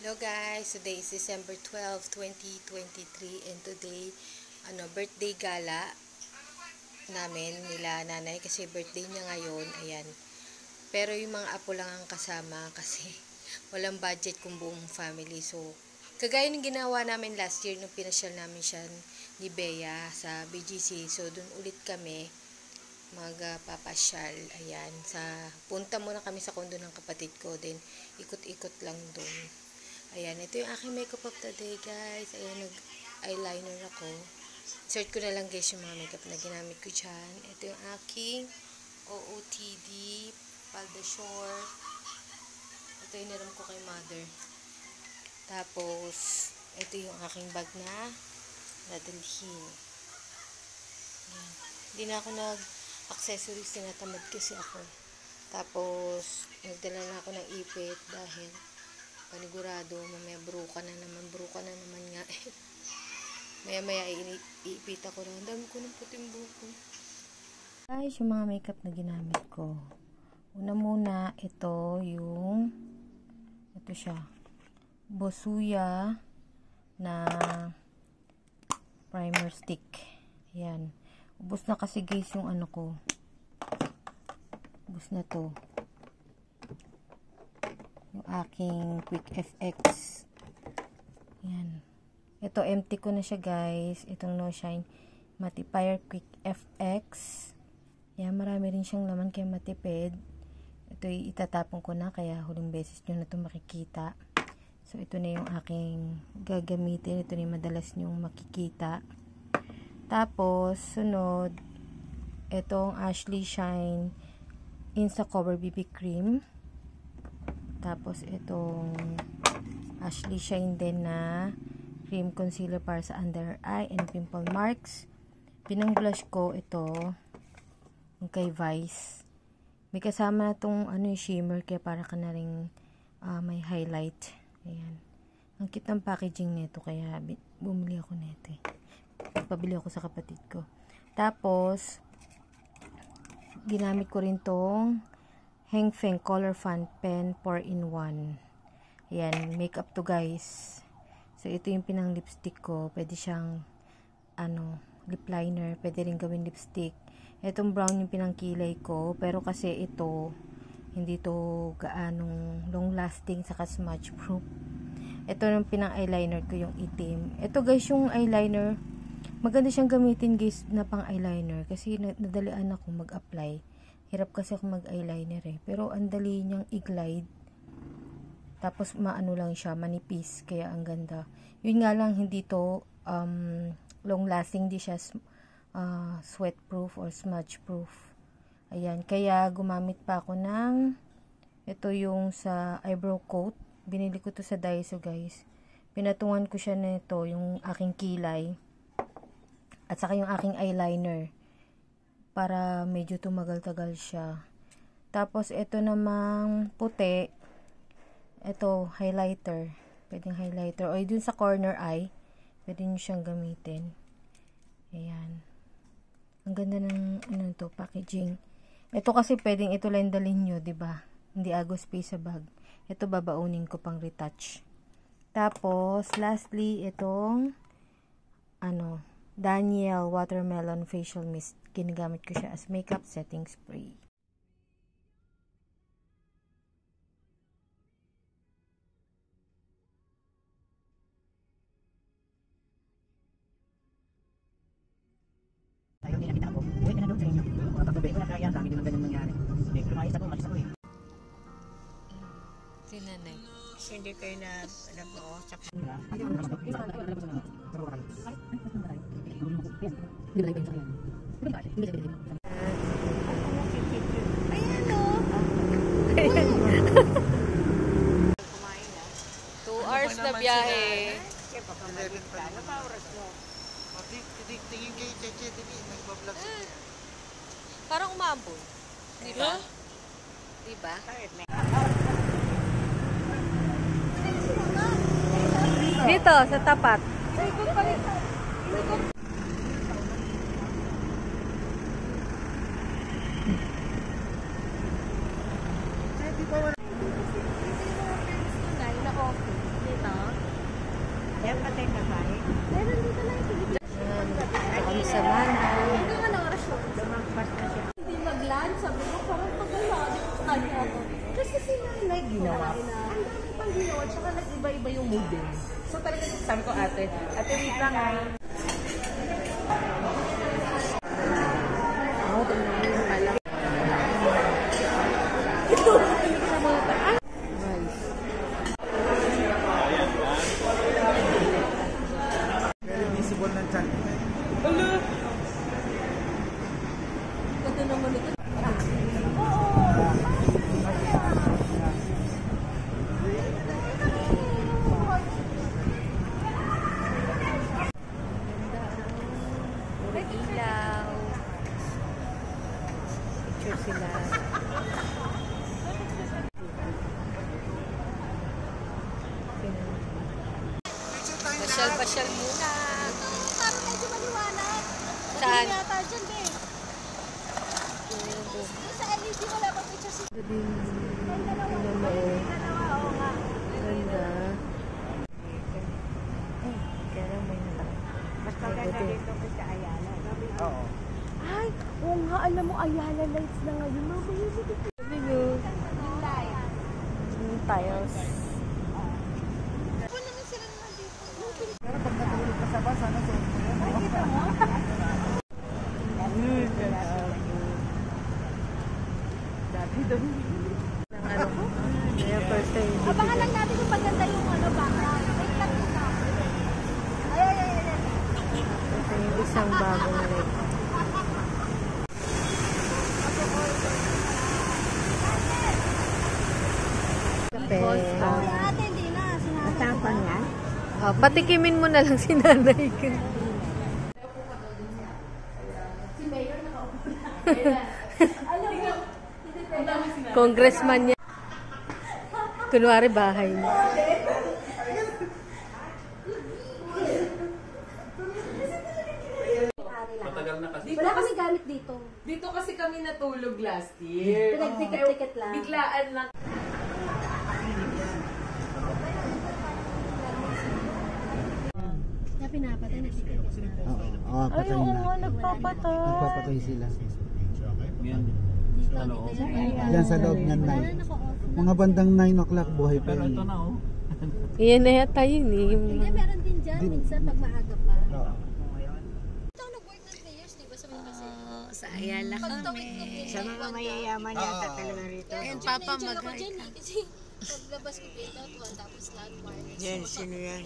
Hello guys, today is December 12, 2023 and today, birthday gala namin nila nanay kasi birthday niya ngayon, ayan. Pero yung mga apo lang ang kasama kasi walang budget kung buong family. So, kagaya ng ginawa namin last year nung pinasyal namin siya ni Bea sa BGC. So, dun ulit kami magpapasyal, ayan. Punta muna kami sa kondo ng kapatid ko, then ikot-ikot lang dun. Ayan, ito yung aking makeup of the day, guys. Ayan, nag-eyeliner ako. Insert ko na lang, guys, yung mga makeup na ginamit ko dyan. Ito yung aking OOTD Palda Short. Ito yung naram ko kay mother. Tapos, ito yung aking bag na nadalhin. Ayan. Hindi na ako nag-accessories, tinatamad kasi ako. Tapos, nagdala na ako ng ipit dahil panigurado, mamaya bruka na naman nga. Maya iipita ko na. Ang dami ko ng puting buko. Guys, yung mga makeup na ginamit ko. Una muna, ito siya. Bosuya na primer stick. Ayan. Ubus na kasi guys yung ano ko. Ubus na to. Yung aking Quick FX. Yan. Ito, empty ko na siya, guys. Itong No Shine Mattifier Quick FX. Yan, marami rin siyang laman kaya matipid. Ito, itatapon ko na, kaya huling beses nyo na ito makikita. So, ito na yung aking gagamitin. Ito na yung madalas nyong makikita. Tapos, sunod, itong Ashley Shine Insta Cover BB Cream. Tapos, itong Ashley Shine din na cream concealer para sa under eye and pimple marks. Pinang blush ko, ito, yung kay Vice. May kasama na itong shimmer, kaya para ka na rin may highlight. Ayan. Ang cute ng packaging nito, kaya bumili ako nito. Pabili ako sa kapatid ko. Tapos, ginamit ko rin tong Heng Feng Color Fun Pen 4-in-1. Ayan, makeup to, guys. So, ito yung pinang lipstick ko. Pwede siyang, lip liner. Pwede rin gawin lipstick. Itong brown yung pinang kilay ko. Pero kasi ito, hindi to gaanong long lasting saka smudge proof. Ito yung pinang eyeliner ko, yung itim. Ito, guys, yung eyeliner. Maganda siyang gamitin, guys, na pang eyeliner. Kasi nadalian ako mag-apply. Hirap kasi ako mag-eyeliner eh. Pero ang dali niyang i-glide. Tapos maano lang siya, manipis. Kaya ang ganda. Yun nga lang, hindi to long lasting. Di siya sweat proof or smudge proof. Ayan. Kaya gumamit pa ako ng ito yung sa eyebrow coat. Binili ko to sa Daiso, guys. Pinatungan ko siya nito, yung aking kilay. At saka yung aking eyeliner. Para medyo tumagal-tagal siya. Tapos, ito namang puti. Ito, highlighter. Pwedeng highlighter. O, dun sa corner eye, pwede nyo siyang gamitin. Ayan. Ang ganda ng, packaging. Ito kasi pwedeng ito lang dalhin nyo, diba? Hindi agos space sa bag. Ito, babaunin ko pang retouch. Tapos, lastly, itong, Daniel Watermelon Facial Mist. Ginagamit ko siya as makeup setting spray. Tayo din nakita ko. Uwi ka na doon sa inyo. Mga pagbabi ko na kaya sa amin din ang ganyan nangyari. Hindi, lumayas ako, malis ako eh. Si nanay. Hindi kayo na nag-uusap. Ayan o. 2 hours na biyahe. Ano pa oras mo? Tingin kay Cheche, nagbablog siya. Parang umambon. Diba? Diba? Dito, sa tapat. iba yung mood din. So talaga sabi ko ate wait lang ha. Ako, tingnan mo yung malang. Ito! Ay! Nice. Very visible ng chan. Hala! Ito naman ito. Ilaw. Picture sila. Pasyal-pasyal muna. Parang medyo maliwanag. Saan? Hindi yata dyan, eh. Sa LED wala pa picture si... Oo nga. Ganda. Kaya lang may nalang. Mas maganda dito ko sa Ayala. Oo. Ay, oo nga, alam mo, Ayala lights na ngayon. Mamaya mo dito. Sabi nyo, Yung light. yung tiles. Ako naman sila naman dito. Pero pag natulog ka sa bus, ano sa inyo? Nakita mo? Dati doon. Ng ano ko? Kaya first time. Abangan lang natin yung paganda yung ano baka. Wait lang dito. Ay. Ito yung isang bagong light. Kape. Ate, hindi na. Matapang yan? Oh, patikimin mo na lang si nanay ko. Congressman niya. Kunwari bahay niya. Wala kami gamit dito. Dito kasi kami natulog last year. Pinag-ticket lang. Biglaan lang. Na pinapatay na ticket. Oo, patay na. Nagpapatay. Nagpapatay sila. Dito, Yan sa loob niyan, 9. Mga bandang 9 o'clock, buhay pa yun. Iyan na yata yun eh. Hindi, meron din dyan. Minsan pag maaga pa. Oo. Ito, nag-work ng 3 years, di ba? Sa may kasi. Sa Ayala Pagtawid ko din. Sa mga mayayaman yata talaga rito. Ayun, Papa, Papa, mag mag-hi dyan eh. Kasi paglabas ko dito, tapos lahat wireless. Yan, sino yan?